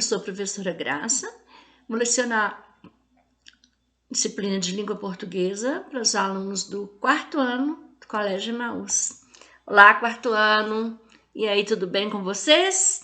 sou a professora Graça, vou lecionar disciplina de língua portuguesa para os alunos do 4º ano do Colégio Emaús. Olá, 4º ano! E aí, tudo bem com vocês?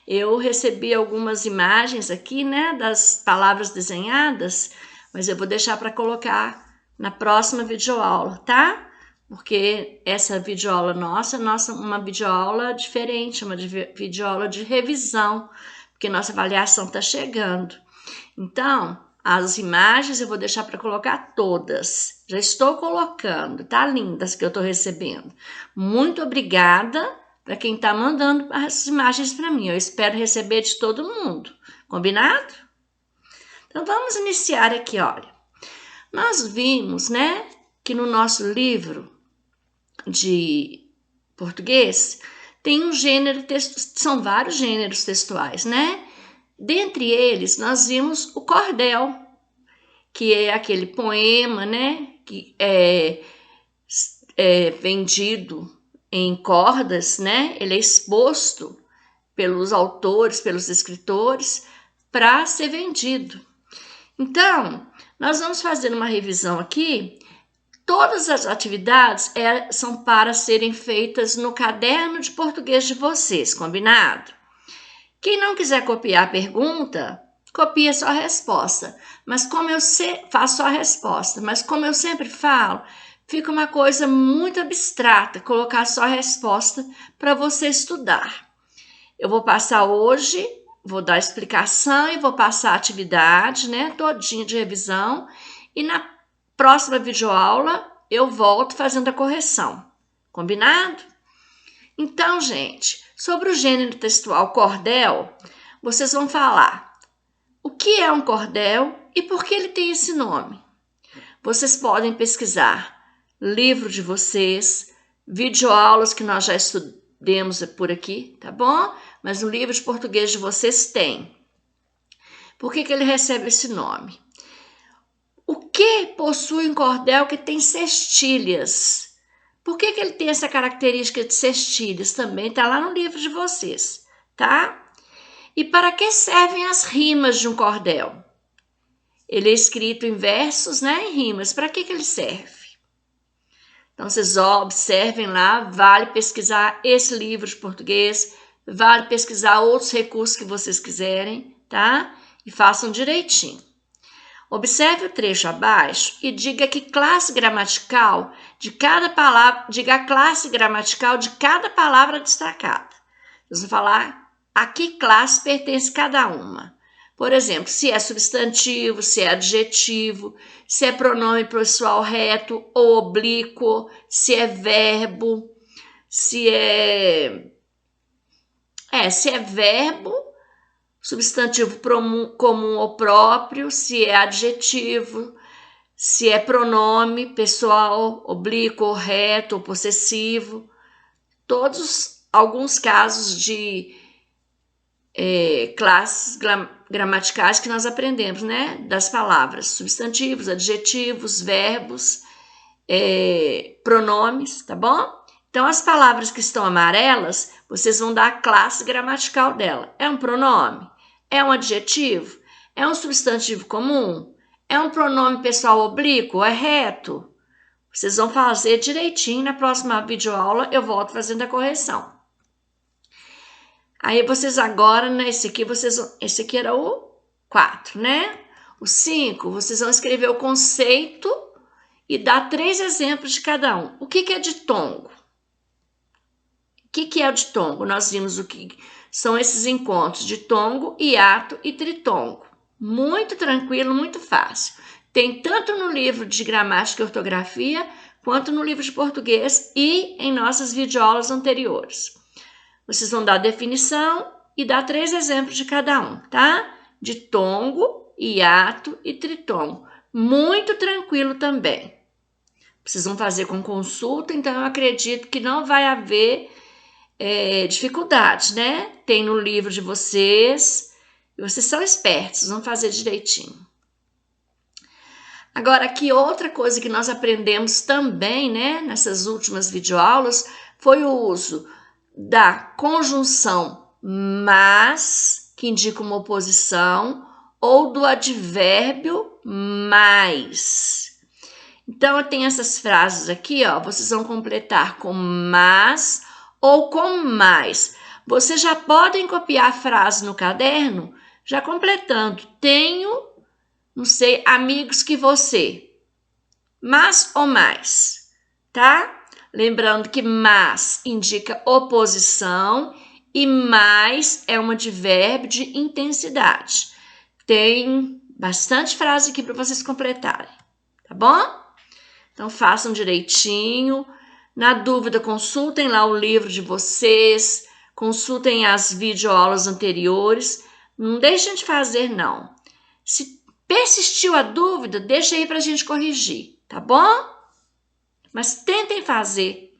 Eu recebi algumas imagens aqui, né, das palavras desenhadas, mas eu vou deixar para colocar na próxima videoaula, tá? Porque essa videoaula nossa é uma videoaula diferente, uma videoaula de revisão, porque nossa avaliação está chegando. Então, as imagens eu vou deixar para colocar todas. Já estou colocando, tá lindas que eu estou recebendo. Muito obrigada para quem está mandando as imagens para mim. Eu espero receber de todo mundo. Combinado? Então, vamos iniciar aqui, olha. Nós vimos, né, que no nosso livro de português tem um gênero, são vários gêneros textuais, né? Dentre eles, nós vimos o cordel, que é aquele poema, né, que é vendido em cordas, né? Ele é exposto pelos autores, pelos escritores, para ser vendido. Então, nós vamos fazer uma revisão aqui. Todas as atividades são para serem feitas no caderno de português de vocês, combinado? Quem não quiser copiar a pergunta, copia só a resposta. Mas como eu faço só a resposta, mas como eu sempre falo, fica uma coisa muito abstrata colocar só a resposta para você estudar. Eu vou passar hoje, vou dar a explicação e vou passar a atividade, né, todinha de revisão, e na próxima videoaula eu volto fazendo a correção. Combinado? Então, gente, sobre o gênero textual cordel, vocês vão falar o que é um cordel e por que ele tem esse nome. Vocês podem pesquisar livro de vocês, videoaulas que nós já estudemos por aqui, tá bom? Mas no livro de português de vocês tem. Por que ele recebe esse nome? O que possui um cordel que tem cestilhas? Por que ele tem essa característica de cestilhas? Também está lá no livro de vocês, tá? E para que servem as rimas de um cordel? Ele é escrito em versos, né, em rimas. Para que ele serve? Então, vocês observem lá, vale pesquisar esse livro de português, vale pesquisar outros recursos que vocês quiserem, tá? E façam direitinho. Observe o trecho abaixo e diga que classe gramatical de cada palavra, diga a classe gramatical de cada palavra destacada. Vocês vão falar a que classe pertence cada uma. Por exemplo, se é substantivo, se é adjetivo, se é pronome pessoal reto ou oblíquo, se é verbo, se é verbo, substantivo comum ou próprio, se é adjetivo, se é pronome pessoal, oblíquo, ou reto, ou possessivo. Alguns casos de classes gramaticais que nós aprendemos, né? Das palavras, substantivos, adjetivos, verbos, pronomes, tá bom? Então, as palavras que estão amarelas, vocês vão dar a classe gramatical dela. É um pronome? É um adjetivo? É um substantivo comum? É um pronome pessoal oblíquo? É reto? Vocês vão fazer direitinho. Na próxima videoaula eu volto fazendo a correção. Aí vocês agora, né, esse aqui era o 4, né? O 5, vocês vão escrever o conceito e dar 3 exemplos de cada um. O que é ditongo? O que é o ditongo? Nós vimos o que são esses encontros: ditongo, hiato e tritongo. Muito tranquilo, muito fácil. Tem tanto no livro de gramática e ortografia, quanto no livro de português e em nossas videoaulas anteriores. Vocês vão dar a definição e dar 3 exemplos de cada um, tá? Ditongo, hiato e tritongo. Muito tranquilo também. Vocês vão fazer com consulta, então eu acredito que não vai haver dificuldades, né? Tem no livro de vocês, e vocês são espertos, vão fazer direitinho. Agora, aqui outra coisa que nós aprendemos também, né, nessas últimas videoaulas, foi o uso da conjunção mas, que indica uma oposição, ou do advérbio mais. Então, eu tenho essas frases aqui, ó, vocês vão completar com mas ou com mais. Vocês já podem copiar a frase no caderno, já completando. Tenho, não sei, amigos que você. Mas ou mais, tá? Lembrando que mas indica oposição e mais é um advérbio de intensidade. Tem bastante frase aqui para vocês completarem, tá bom? Então, façam direitinho. Na dúvida, consultem lá o livro de vocês, consultem as videoaulas anteriores. Não deixem de fazer, não. Se persistiu a dúvida, deixa aí para a gente corrigir, tá bom? Mas tentem fazer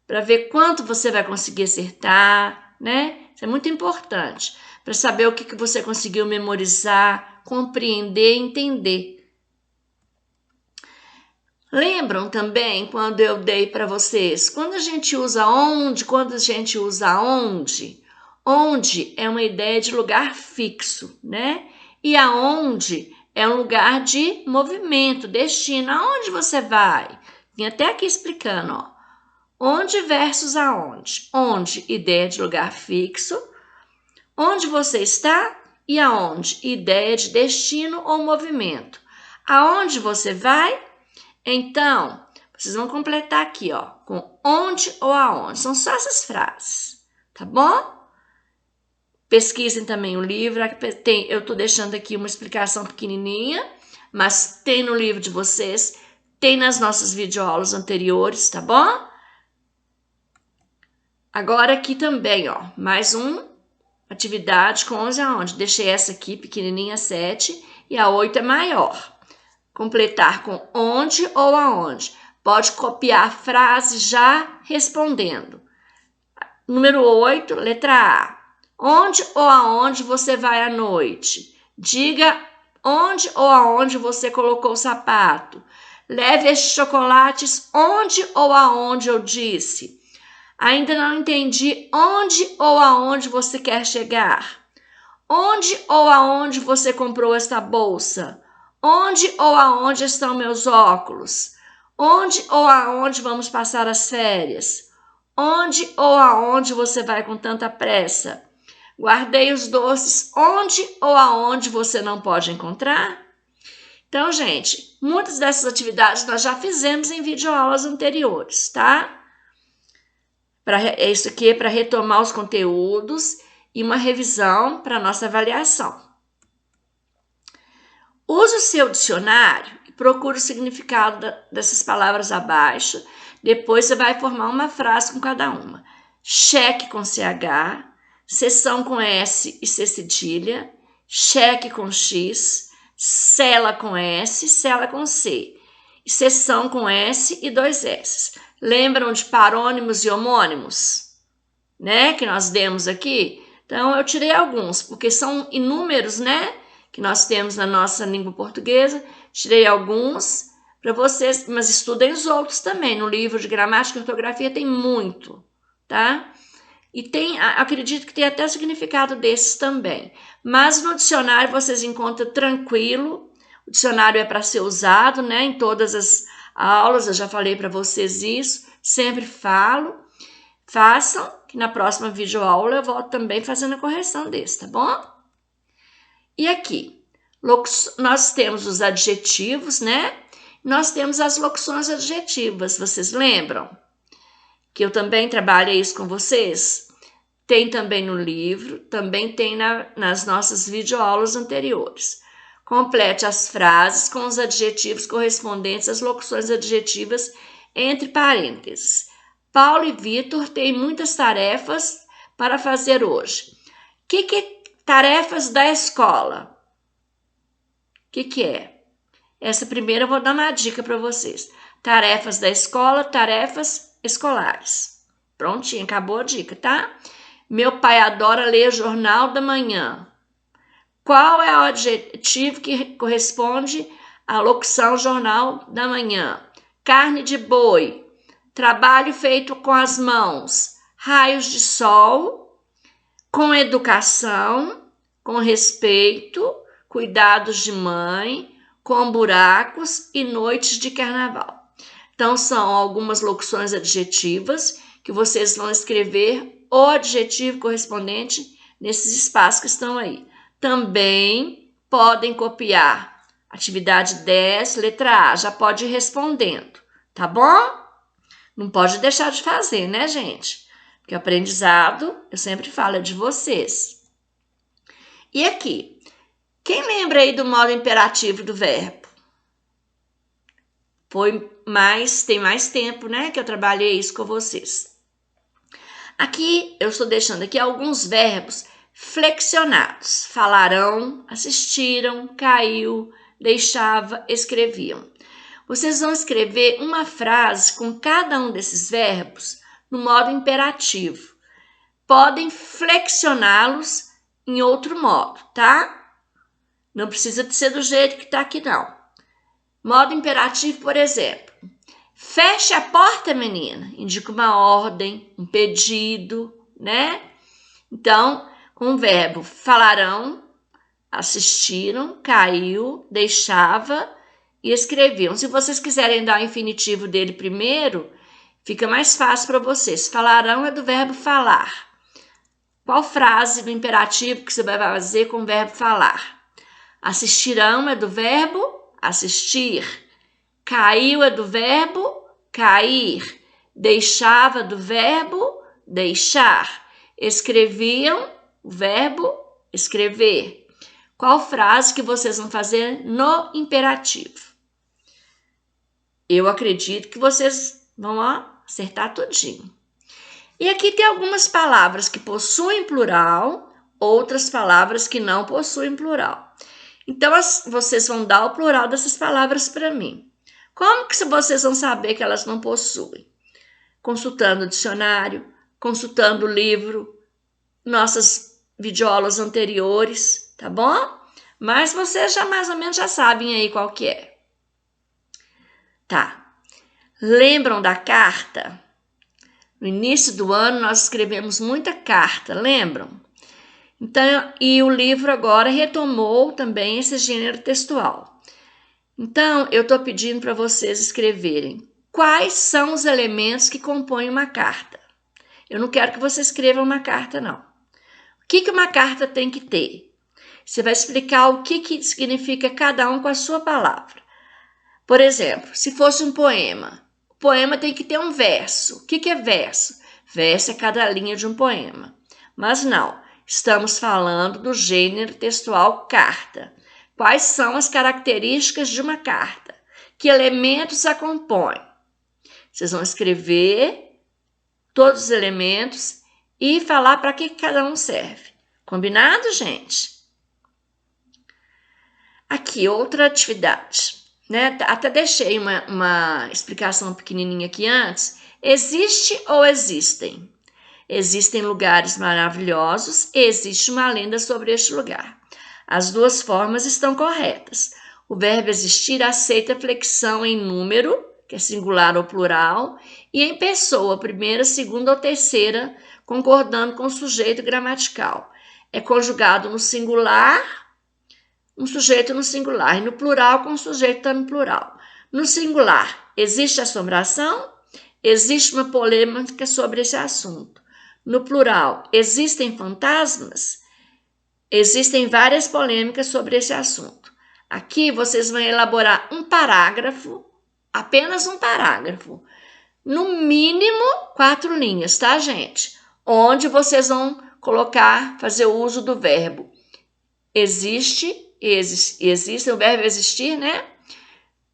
para ver quanto você vai conseguir acertar, né? Isso é muito importante para saber o que você conseguiu memorizar, compreender e entender. Lembram também quando eu dei para vocês? Quando a gente usa onde, onde é uma ideia de lugar fixo, né? E aonde é um lugar de movimento, destino. Aonde você vai? Vim até aqui explicando, ó. Onde versus aonde. Onde, ideia de lugar fixo. Onde você está e aonde, ideia de destino ou movimento. Aonde você vai? Então, vocês vão completar aqui, ó, com onde ou aonde. São só essas frases, tá bom? Pesquisem também o livro. Eu estou deixando aqui uma explicação pequenininha, mas tem no livro de vocês, tem nas nossas videoaulas anteriores, tá bom? Agora aqui também, ó, mais uma atividade com 11 aonde. Deixei essa aqui pequenininha, 7, e a 8 é maior. Completar com onde ou aonde. Pode copiar a frase já respondendo. Número 8, letra A. Onde ou aonde você vai à noite? Diga onde ou aonde você colocou o sapato. Leve estes chocolates onde ou aonde eu disse. Ainda não entendi onde ou aonde você quer chegar. Onde ou aonde você comprou esta bolsa? Onde ou aonde estão meus óculos? Onde ou aonde vamos passar as férias? Onde ou aonde você vai com tanta pressa? Guardei os doces onde ou aonde você não pode encontrar? Então, gente, muitas dessas atividades nós já fizemos em videoaulas anteriores, tá? Isso aqui é para retomar os conteúdos e uma revisão para nossa avaliação. Use o seu dicionário e procure o significado dessas palavras abaixo. Depois você vai formar uma frase com cada uma. Cheque com CH, seção com S e C cedilha, cheque com X, cela com S, cela com C, seção com S e 2 S. Lembram de parônimos e homônimos, né? Que nós demos aqui? Então, eu tirei alguns, porque são inúmeros, né? Que nós temos na nossa língua portuguesa. Tirei alguns para vocês, mas estudem os outros também. No livro de gramática e ortografia tem muito, tá? E tem, acredito que tem até o significado desses também. Mas no dicionário vocês encontram tranquilo. O dicionário é para ser usado, né? Em todas as aulas, eu já falei para vocês isso. Sempre falo. Façam, que na próxima videoaula eu volto também fazendo a correção desse, tá bom? E aqui, nós temos os adjetivos, né? Nós temos as locuções adjetivas, vocês lembram? Que eu também trabalhei isso com vocês? Tem também no livro, também tem nas nossas videoaulas anteriores. Complete as frases com os adjetivos correspondentes às locuções adjetivas entre parênteses. Paulo e Vitor têm muitas tarefas para fazer hoje. Que tarefas da escola? O que é? Essa primeira eu vou dar uma dica para vocês. Tarefas da escola, tarefas escolares. Prontinho, acabou a dica, tá? Meu pai adora ler jornal da manhã. Qual é o adjetivo que corresponde à locução jornal da manhã? Carne de boi. Trabalho feito com as mãos. Raios de sol. Com educação. com respeito, cuidados de mãe, com buracos e noites de carnaval. Então, são algumas locuções adjetivas que vocês vão escrever o adjetivo correspondente nesses espaços que estão aí. Também podem copiar. Atividade 10, letra A, já pode ir respondendo, tá bom? Não pode deixar de fazer, né, gente? Porque o aprendizado, eu sempre falo, é de vocês. E aqui, quem lembra aí do modo imperativo do verbo? Tem mais tempo, né, que eu trabalhei isso com vocês. Aqui, eu estou deixando aqui alguns verbos flexionados. Falarão, assistiram, caiu, deixava, escreviam. Vocês vão escrever uma frase com cada um desses verbos no modo imperativo. Podem flexioná-los em outro modo, tá? Não precisa de ser do jeito que está aqui, não. Modo imperativo, por exemplo. Feche a porta, menina. Indica uma ordem, um pedido, né? Então, com o verbo falarão, assistiram, caiu, deixava e escreviam. Se vocês quiserem dar o infinitivo dele primeiro, fica mais fácil para vocês. Falarão é do verbo falar. Qual frase do imperativo que você vai fazer com o verbo falar? Assistirão é do verbo assistir. Caiu é do verbo cair. Deixava do verbo deixar. Escreviam, o verbo escrever. Qual frase que vocês vão fazer no imperativo? Eu acredito que vocês vão acertar tudinho. E aqui tem algumas palavras que possuem plural, outras palavras que não possuem plural. Então, vocês vão dar o plural dessas palavras para mim. Como que vocês vão saber que elas não possuem? Consultando o dicionário, consultando o livro, nossas videoaulas anteriores, tá bom? Mas vocês já mais ou menos já sabem aí qual que é. Tá. Lembram da carta? No início do ano nós escrevemos muita carta, lembram? Então, e o livro agora retomou também esse gênero textual. Então, eu estou pedindo para vocês escreverem quais são os elementos que compõem uma carta. Eu não quero que você escreva uma carta, não. O que uma carta tem que ter? Você vai explicar o que significa cada um com a sua palavra. Por exemplo, se fosse um poema, o poema tem que ter um verso. O que é verso? Verso é cada linha de um poema. Mas não, estamos falando do gênero textual carta. Quais são as características de uma carta? Que elementos a compõem? Vocês vão escrever todos os elementos e falar para que cada um serve. Combinado, gente? Aqui, outra atividade, né? Até deixei uma explicação pequenininha aqui antes. Existe ou existem? Existem lugares maravilhosos e existe uma lenda sobre este lugar. As duas formas estão corretas. O verbo existir aceita flexão em número, que é singular ou plural, e em pessoa, primeira, segunda ou terceira, concordando com o sujeito gramatical. É conjugado no singular, um sujeito no singular, e no plural com o sujeito no plural. No singular, existe assombração? Existe uma polêmica sobre esse assunto. No plural, existem fantasmas? Existem várias polêmicas sobre esse assunto. Aqui vocês vão elaborar um parágrafo, apenas um parágrafo, no mínimo 4 linhas, tá, gente? Onde vocês vão fazer o uso do verbo existe, o verbo existir, né?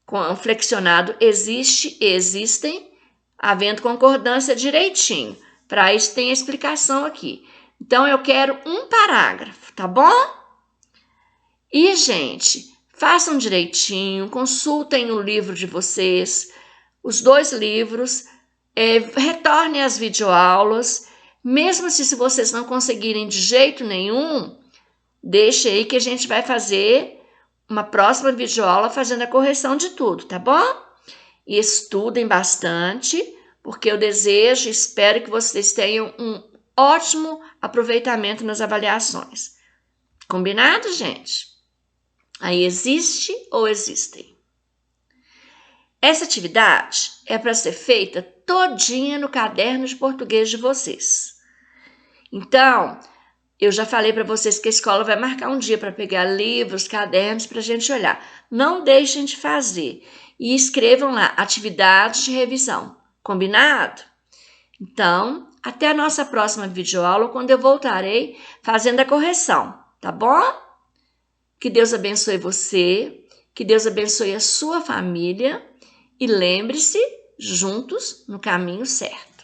Com flexionado existe, existem, havendo concordância direitinho. Para isso tem a explicação aqui. Então, eu quero um parágrafo, tá bom? E, gente, façam direitinho, consultem o livro de vocês, os 2 livros, retornem às videoaulas. Mesmo se vocês não conseguirem de jeito nenhum, deixe aí que a gente vai fazer uma próxima videoaula fazendo a correção de tudo, tá bom? E estudem bastante, porque eu desejo e espero que vocês tenham um ótimo aproveitamento nas avaliações. Combinado, gente? Aí existe ou existem? Essa atividade é para ser feita todinha no caderno de português de vocês. Então, eu já falei para vocês que a escola vai marcar um dia para pegar livros, cadernos para a gente olhar. Não deixem de fazer e escrevam lá atividades de revisão. Combinado? Então, até a nossa próxima videoaula, quando eu voltarei fazendo a correção, tá bom? Que Deus abençoe você, que Deus abençoe a sua família e lembre-se, juntos no caminho certo.